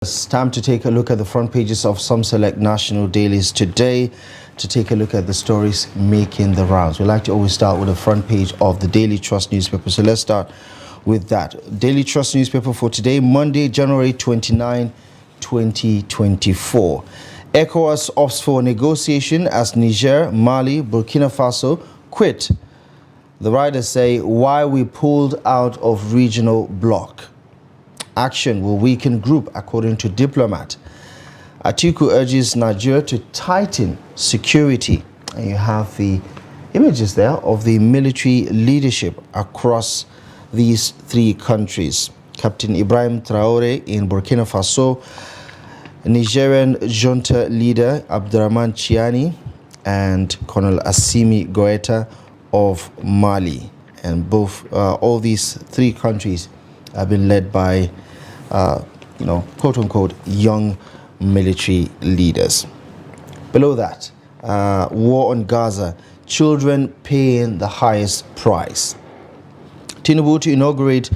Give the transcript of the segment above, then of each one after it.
It's time to take a look at the front pages of some select national dailies today to take a look at the stories making the rounds. We like to always start with the front page of the Daily Trust newspaper. So let's start with that. Daily Trust newspaper for today, Monday, January 29, 2024. ECOWAS opts for negotiation as Niger, Mali, Burkina Faso quit. The writers say why we pulled out of regional bloc. Action will weaken group, according to diplomat. Atiku urges Nigeria to tighten security. And you have the images there of the military leadership across these three countries. Captain Ibrahim Traore in Burkina Faso, Nigerian junta leader Abdurrahman Chiani, and Colonel Assimi Goeta of Mali. And all these three countries have been led by, quote unquote, young military leaders. Below that, war on Gaza, children paying the highest price. Tinubu to inaugurate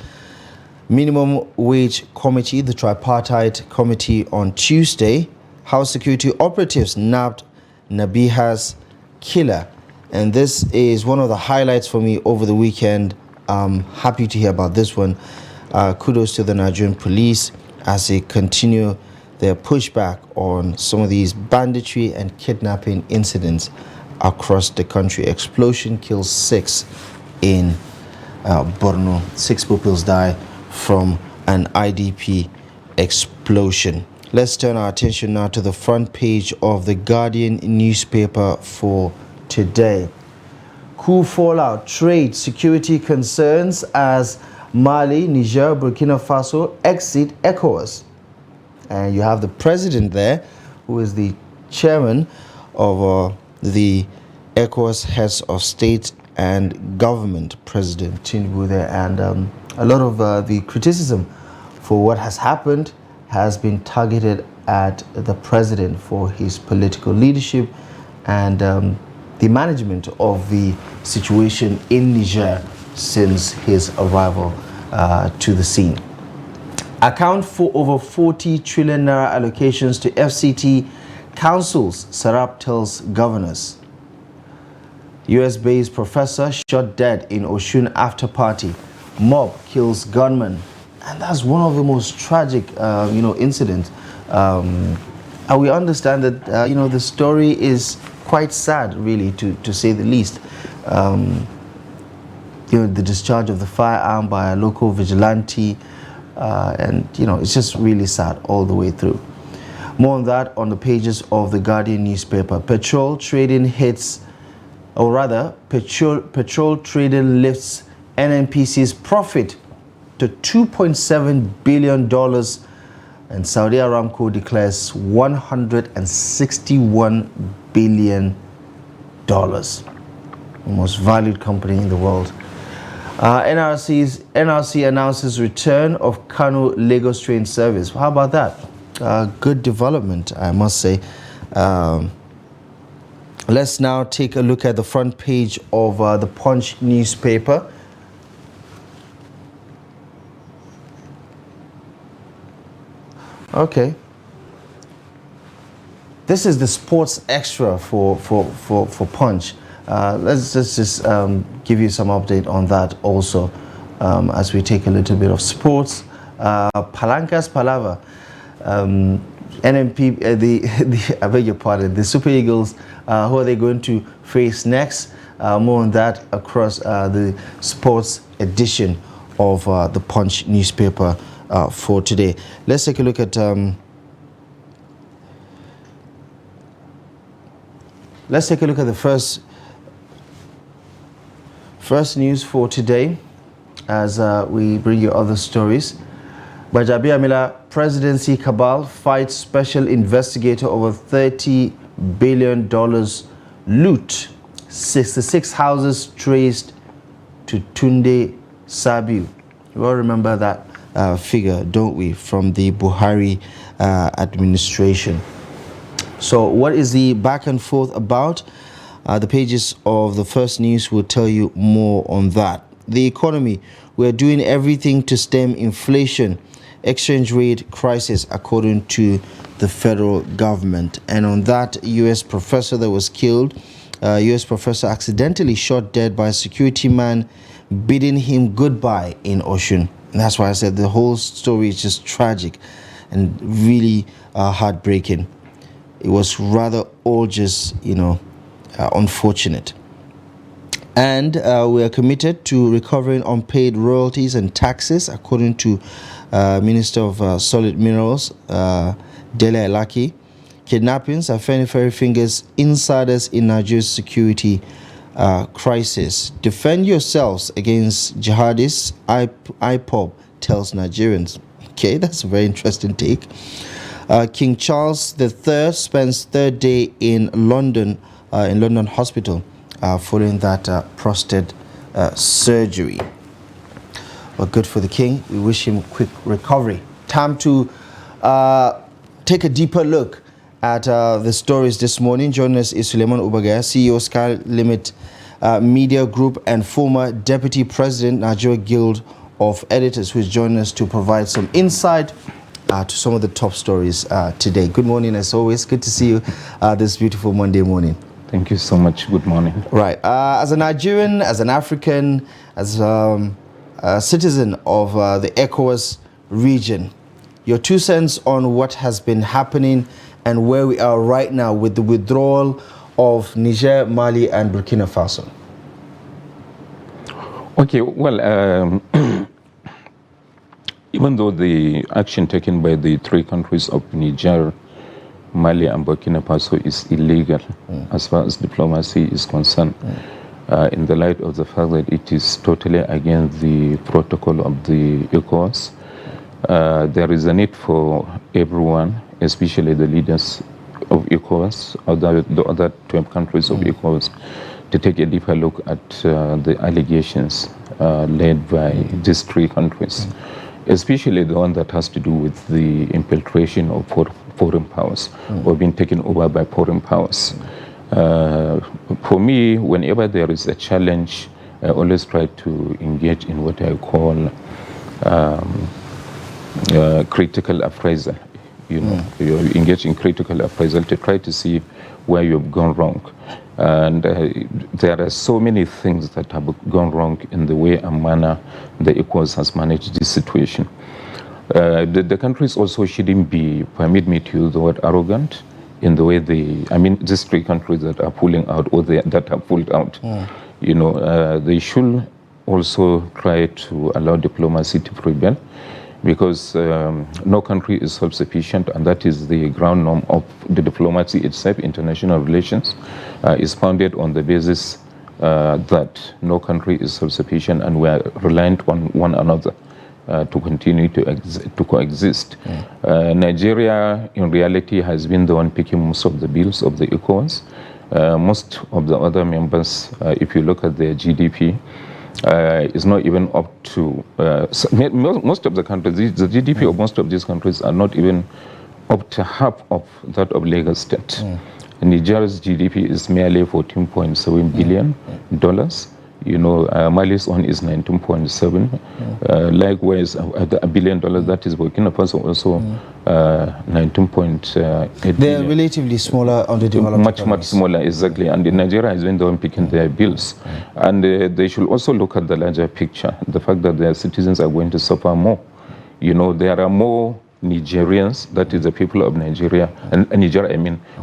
minimum wage committee, the tripartite committee, on Tuesday. House security operatives nabbed Nabiha's killer. And this is one of the highlights for me over the weekend. I'm happy to hear about this one. Kudos to the Nigerian police as they continue their pushback on some of these banditry and kidnapping incidents across the country. Explosion kills 6 in Borno. 6 pupils die from an IDP explosion. Let's turn our attention now to the front page of the Guardian newspaper for today. Coup fallout, trade, security concerns as Mali, Niger, Burkina Faso exit ECOWAS. And you have the president there, who is the chairman of the ECOWAS heads of state and government, President Tinubu there. And a lot of the criticism for what has happened has been targeted at the president for his political leadership and the management of the situation in Niger since his arrival to the scene. Account for over 40 trillion naira allocations to FCT councils, Sarab tells governors. US-based professor shot dead in Oshun after party. Mob kills gunman. And that's one of the most tragic, incidents. And we understand that, the story is quite sad, really, to say the least. The discharge of the firearm by a local vigilante, and it's just really sad all the way through. More on that on the pages of the Guardian newspaper. Petrol trading hits, or rather, petrol trading lifts NNPC's profit to $2.7 billion, and Saudi Aramco declares $161 billion. The most valued company in the world. NRC announces return of Kano Lagos train service. How about that? Good development, I must say. Let's now take a look at the front page of the Punch newspaper. Okay. This is the sports extra for Punch. Let's just give you some update on that also as we take a little bit of sports. Palanca's Palava, NMP, I beg your pardon, the Super Eagles, who are they going to face next? More on that across the sports edition of the Punch newspaper for today. Let's take a look at the first news for today as we bring you other stories. Bajabi Amila presidency cabal fights special investigator over $30 billion loot. 66 houses traced to Tunde Sabiu. You all remember that figure, don't we, from the Buhari administration. So what is the back and forth about? The pages of the first news will tell you more on that. The economy, we're doing everything to stem inflation. exchange rate crisis, according to the federal government. And on that U.S. professor that was killed, U.S. professor accidentally shot dead by a security man bidding him goodbye in Osun. And that's why I said the whole story is just tragic and really heartbreaking. It was rather all just, unfortunate. And we are committed to recovering unpaid royalties and taxes, according to Minister of Solid Minerals, Dele Alaki. Kidnappings are Feniferi fingers insiders in Nigeria's security crisis. Defend yourselves against jihadists, IPOB tells Nigerians. Okay, that's a very interesting take. King Charles III spends third day in London hospital following that prostate surgery. Well, good for the king. We wish him quick recovery. Time to take a deeper look at the stories this morning. Joining us is Suleiman Ubagaya, CEO Sky Limit Media Group and former Deputy President, Nigeria Guild of Editors, who is joining us to provide some insight to some of the top stories today. Good morning, as always. Good to see you this beautiful Monday morning. Thank you so much. Good morning. Right. As a Nigerian, as an African, as a citizen of the ECOWAS region, your 2 cents on what has been happening and where we are right now with the withdrawal of Niger, Mali, and Burkina Faso. Okay, well, even though the action taken by the 3 countries of Niger, Mali, and Burkina Faso is illegal as far as diplomacy is concerned, in the light of the fact that it is totally against the protocol of the ECOWAS, there is a need for everyone, especially the leaders of ECOWAS, the other 12 countries of ECOWAS, to take a deeper look at the allegations led by these 3 countries, especially the one that has to do with the infiltration of foreign powers or being taken over by foreign powers. For me, whenever there is a challenge, I always try to engage in what I call critical appraisal. You engage in critical appraisal to try to see where you've gone wrong. And there are so many things that have gone wrong in the way and manner the ECOWAS has managed this situation. The countries also shouldn't be, permit me to use the word arrogant, in the way these 3 countries that are pulling out or that have pulled out, they should also try to allow diplomacy to prevail, because no country is self-sufficient, and that is the ground norm of the diplomacy itself. International relations is founded on the basis that no country is self-sufficient and we are reliant on one another to continue to coexist. Nigeria, in reality, has been the one picking most of the bills of the ECOWAS. Most of the other members, if you look at their GDP, is not even up to most of the countries. The GDP of most of these countries are not even up to half of that of Lagos State. Niger's GDP is merely $14.7 billion. Mali's one is 19.7. Likewise, $1 billion, that is Burkina Faso also 19.8 billion. They are relatively smaller on the development. Much smaller, exactly. And Nigeria has been the one picking their bills. And they should also look at the larger picture, the fact that their citizens are going to suffer more. There are more Nigerians, that is the people of Nigeria, and Niger,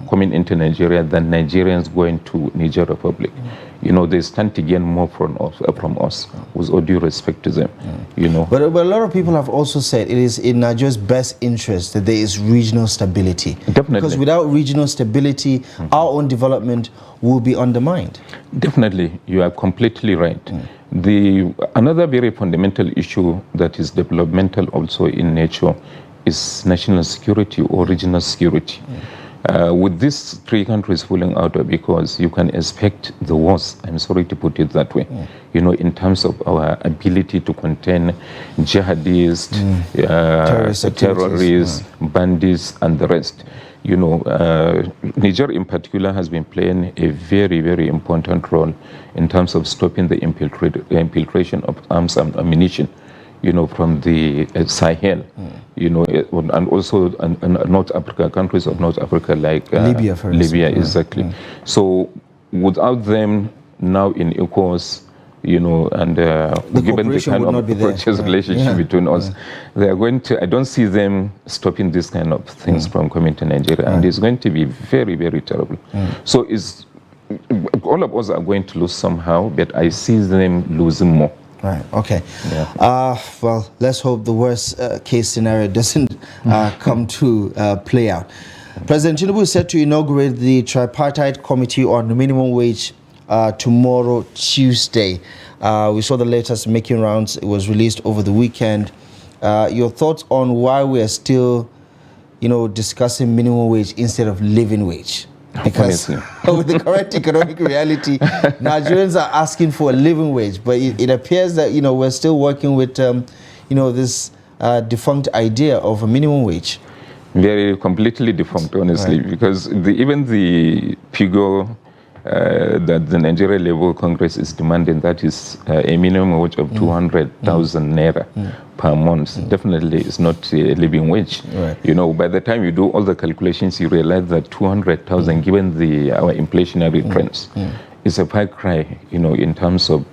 coming into Nigeria than Nigerians going to Niger Republic. They stand to gain more from us, with all due respect to them. But a lot of people have also said it is in Nigeria's best interest that there is regional stability. Definitely. Because without regional stability, our own development will be undermined. Definitely, you are completely right. Another very fundamental issue that is developmental also in nature is national security or regional security. With these 3 countries pulling out of ECOWAS, you can expect the worst, I'm sorry to put it that way, in terms of our ability to contain jihadists, terrorists, bandits, and the rest. Niger in particular has been playing a very, very important role in terms of stopping the infiltration of arms and ammunition, from the Sahel. and also North Africa, countries of North Africa like Libya, for instance. Libya, exactly. So without them now in ECOWAS, and given the kind of purchase relationship between us, they are going to, I don't see them stopping this kind of things from coming to Nigeria, and it's going to be very, very terrible. So all of us are going to lose somehow, but I see them losing more. Right, okay. Yeah. Well, let's hope the worst case scenario doesn't come to play out. President Tinubu is set to inaugurate the tripartite committee on the minimum wage tomorrow, Tuesday. We saw the latest making rounds. It was released over the weekend. Your thoughts on why we are still, discussing minimum wage instead of living wage? Because with the current economic reality, Nigerians are asking for a living wage, but it appears that we're still working with this defunct idea of a minimum wage. Very completely defunct, honestly, because even the figure that the Nigeria Labour Congress is demanding, that is a minimum wage of 200,000 naira per month, definitely is not a living wage. Right. By the time you do all the calculations, you realize that 200,000, given our inflationary trends, is a far cry, in terms of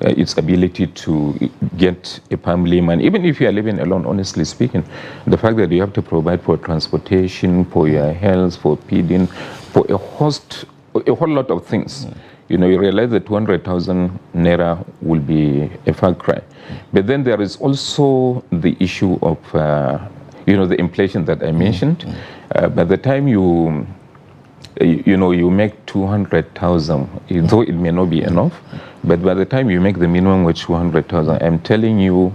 its ability to get a family man. Even if you are living alone, honestly speaking, the fact that you have to provide for transportation, for your health, for feeding, for a whole lot of things. You realize that 200,000 naira will be a far cry. But then there is also the issue of, the inflation that I mentioned. By the time you make 200,000, though it may not be enough, but by the time you make the minimum wage 200,000, I'm telling you,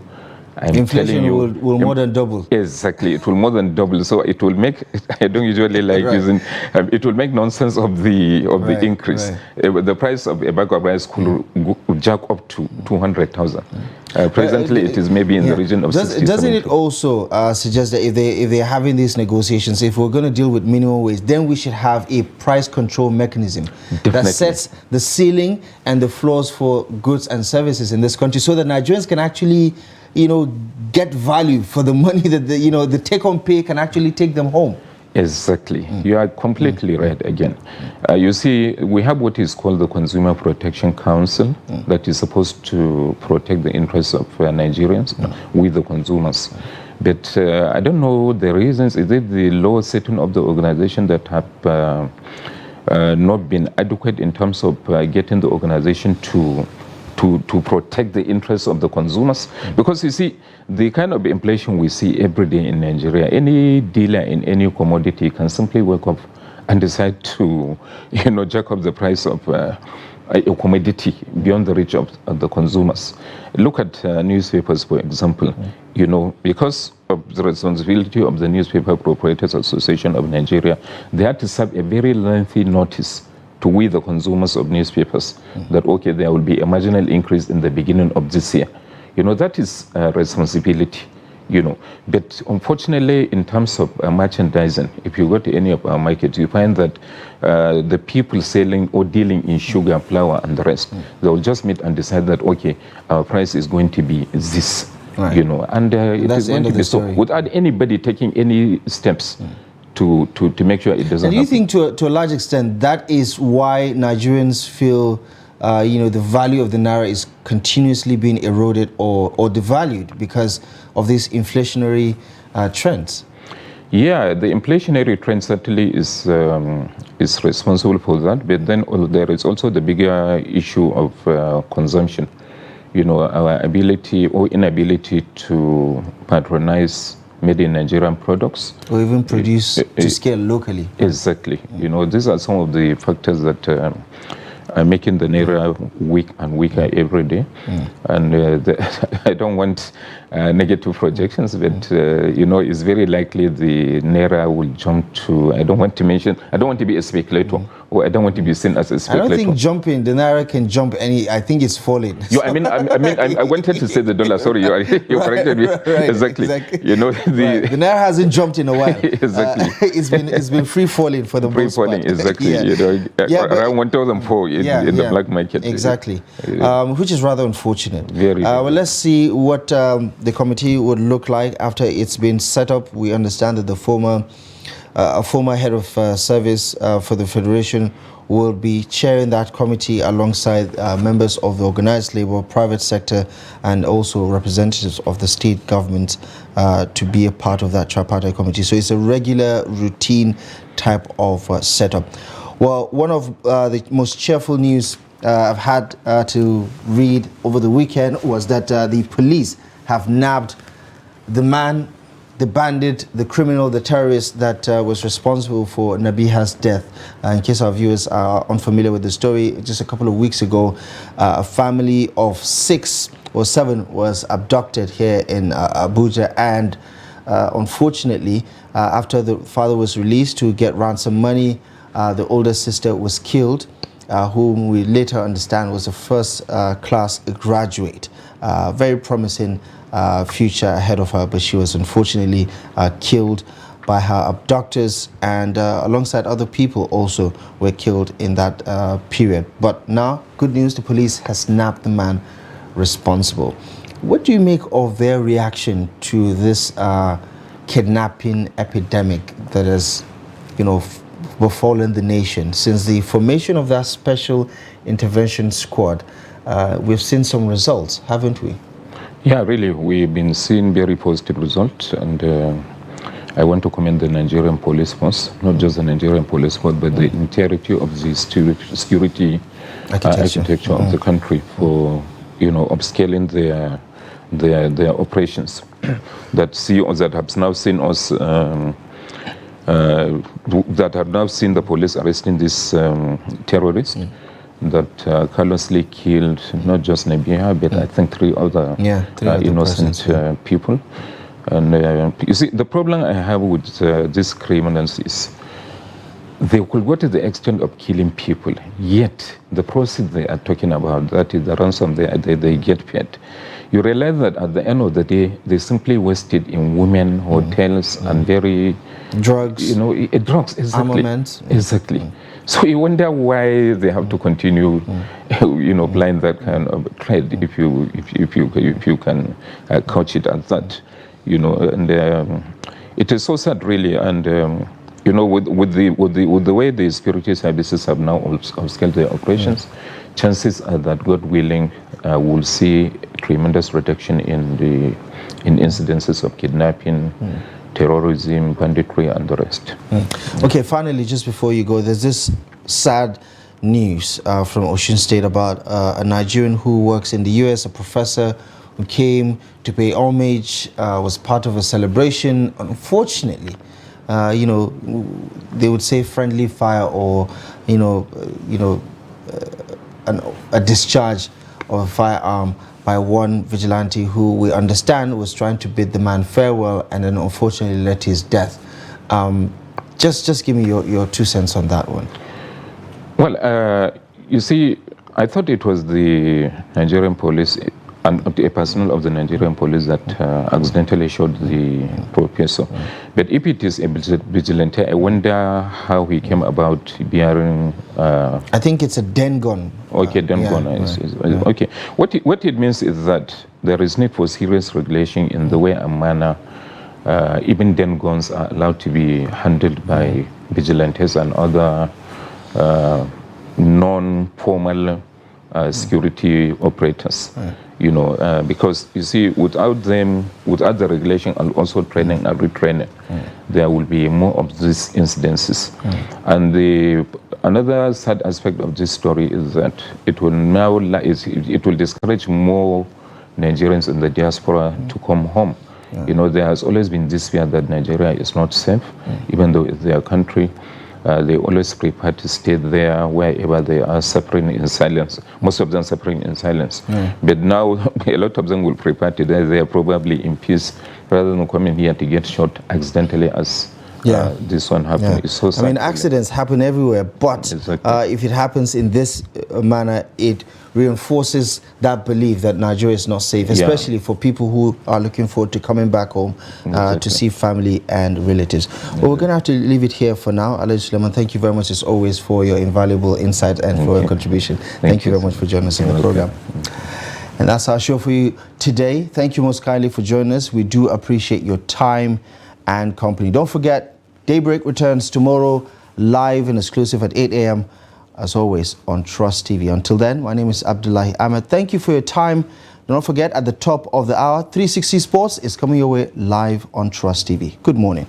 inflation will more than double. Exactly, it will more than double. So it will make, I don't usually like using, it will make nonsense of the increase. The price of a bag of rice could jack up to 200,000. Presently, it is maybe in the region of 60. Doesn't it also suggest that if they're having these negotiations, if we're going to deal with minimum wage, then we should have a price control mechanism that sets the ceiling and the floors for goods and services in this country, so that Nigerians can actually get value for the money that the take-home pay can actually take them home. Exactly. You are completely right again. You see, we have what is called the Consumer Protection Council that is supposed to protect the interests of Nigerians with the consumers. But I don't know the reasons. Is it the law setting of the organization that have not been adequate in terms of getting the organization to protect the interests of the consumers? Because you see, the kind of inflation we see every day in Nigeria, any dealer in any commodity can simply wake up and decide to, jack up the price of a commodity beyond the reach of the consumers. Look at newspapers, for example. Because of the responsibility of the Newspaper Proprietors Association of Nigeria, they had to serve a very lengthy notice to we the consumers of newspapers that there will be a marginal increase in the beginning of this year. That is a responsibility. But unfortunately, in terms of merchandising, if you go to any of our markets, you find that the people selling or dealing in sugar, flour, and the rest, they will just meet and decide that our price is going to be this. And it is going to be so, without anybody taking any steps to make sure it doesn't happen. Do you think to a large extent that is why Nigerians feel the value of the naira is continuously being eroded or devalued because of these inflationary trends? Yeah, the inflationary trend certainly is responsible for that, but then there is also the bigger issue of consumption. Our ability or inability to patronize made in Nigerian products. Or even produce to scale locally. Exactly. These are some of the factors that are making the naira weak and weaker every day. And I don't want negative projections, but it's very likely the naira will jump to, I don't want to be a speculator, or I don't want to be seen as a I speculator. don't think jumping, the naira can jump any. I think it's falling. I wanted to say the dollar. Sorry, you corrected me. Right, exactly. You know, the naira hasn't jumped in a while. Exactly. It's been free falling for the most part. Exactly. Yeah. You know, Yeah, around 1,004 in the black market. Exactly. Which is rather unfortunate. Very. Well, let's see what the committee would look like after it's been set up. We understand that the former head of service for the Federation will be chairing that committee alongside members of the organized labor, private sector, and also representatives of the state government to be a part of that tripartite committee. So it's a regular, routine type of setup. Well, one of the most cheerful news I've had to read over the weekend was that the police have nabbed the man, the bandit, the criminal, the terrorist that was responsible for Nabiha's death. In case our viewers are unfamiliar with the story, just a couple of weeks ago, a family of 6 or 7 was abducted here in Abuja, and unfortunately, after the father was released to get ransom money, the older sister was killed, whom we later understand was a first-class graduate. Very promising future ahead of her, but she was unfortunately killed by her abductors, and alongside other people also were killed in that period. But now, good news, the police has nabbed the man responsible. What do you make of their reaction to this kidnapping epidemic that has, befallen the nation? Since the formation of that special intervention squad, we've seen some results, haven't we? Yeah, really, we've been seeing very positive results, and I want to commend the Nigerian police force, not just the Nigerian police force, but the entirety of the security architecture of the country for, upscaling their operations. that have now seen us, that have now seen the police arresting this terrorist. That callously killed not just Nabiha, but I think 3 other innocent people. And you see, the problem I have with these criminals is they could go to the extent of killing people, yet the process they are talking about, that is the ransom they get paid. You realize that at the end of the day, they simply wasted in women, hotels, and very... drugs. Drugs, exactly. Armaments. Exactly. So you wonder why they have to continue, playing that kind of trade, if you can couch it as that, and it is so sad, really. And with the way the security services have now upscaled their operations, chances are that, God willing, we'll see tremendous reduction in incidences of kidnapping, terrorism, banditry, and the rest. Okay, finally, just before you go, there's this sad news from Osun State about a Nigerian who works in the US, a professor who came to pay homage, was part of a celebration. Unfortunately, they would say friendly fire or, a discharge of a firearm by one vigilante who we understand was trying to bid the man farewell, and then unfortunately led to his death. Just give me your 2 cents on that one. Well, you see, I thought it was the Nigerian police and a personnel of the Nigerian police that accidentally shot the professor. But if it is a vigilante, I wonder how he came about bearing... I think it's a den gun. Okay, den gun. Okay. What it means is that there is need for serious regulation in the way and manner even den guns are allowed to be handled by vigilantes and other non-formal security operators. Because you see, without the regulation and also training and retraining, there will be more of these incidences. And another sad aspect of this story is that it will discourage more Nigerians in the diaspora to come home. There has always been this fear that Nigeria is not safe, even though it's their country. They always prefer to stay there wherever they are suffering in silence. Most of them suffering in silence. But now a lot of them will prefer to die there probably in peace rather than coming here to get shot accidentally as this one happened. It's so sad. I mean, accidents happen everywhere, but if it happens in this manner, it reinforces that belief that Nigeria is not safe, especially for people who are looking forward to coming back home to see family and relatives. Well, we're going to have to leave it here for now. Alhaji Suleiman, thank you very much as always for your invaluable insight and for your contribution. Thank you very much for joining us in the program. And that's our show for you today. Thank you most kindly for joining us. We do appreciate your time and company. Don't forget, Daybreak returns tomorrow live and exclusive at 8 a.m. as always on Trust TV. Until then, my name is Abdullahi Ahmed. Thank you for your time. Don't forget, at the top of the hour, 360 Sports is coming your way live on Trust TV. Good morning.